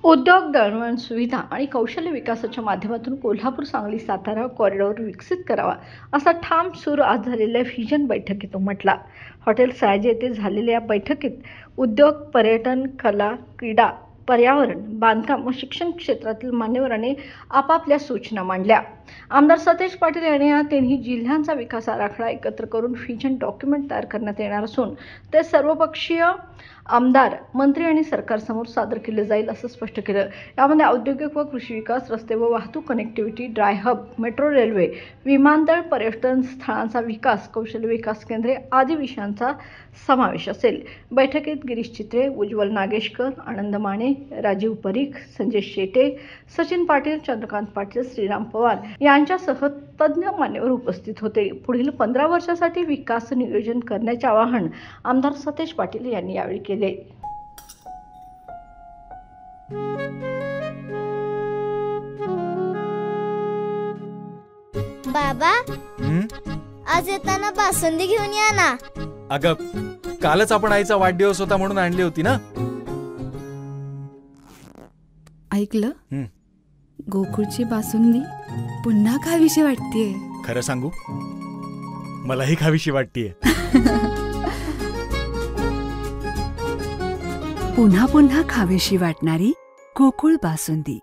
उद्योग, दळणवळण सुविधा आणि कौशल्य विकासाच्या माध्यमातून कोल्हापूर सांगली सातारा कॉरिडॉर विकसित करावा असा ठाम सूर आज झालेल्या व्हिजन बैठकीत उमटला. हॉटेल सयाजी येथे झालेल्या या बैठकीत उद्योग, पर्यटन, कला, क्रीडा, पर्यावरण, बांधकाम व शिक्षण क्षेत्रातील मान्यवरांनी आपापल्या सूचना मांडल्या. आमदार सतेज पाटील यांनी या तिन्ही जिल्ह्यांचा विकास आराखडा एकत्र करून व्हिजन डॉक्युमेंट तयार करण्यात येणार असून ते सर्वपक्षीय आमदार, मंत्री आणि सरकारसमोर सादर केले जाईल असं स्पष्ट केलं. यामध्ये औद्योगिक व कृषी विकास, रस्ते व वाहतूक connectivity, dry hub, metro railway, विमानतळ, पर्यटन स्थळांचा विकास, कौशल्य विकास केंद्रे आदी विषयांचा समावेश असेल. बैठकीत गिरीश चित्रे, उज्ज्वल नागेशकर, आनंद माने, राजीव परीख, संजय शेटे, सचिन पाटील, चंद्रकांत पाटील, श्रीराम पवार यांच्यासह तज्ज्ञ मान्यवर उपस्थित होते. पुढील 15 वर्षासाठी विकास नियोजन करण्याचे आवाहन आमदार सतेज पाटील यांनी यावेळी केले. बाबा, आज येताना बासुंदी घेऊन या ना. अगं, कालच आपण आईचा वाढदिवस होता म्हणून आणली होती ना. ऐकलं, गोकुळची बासुंदी पुन्हा खावीशी वाटतेय. खरं सांगू, मलाही खावीशी वाटतेय. पुन्हा पुन्हा खावीशी वाटणारी गोकुळ बासुंदी.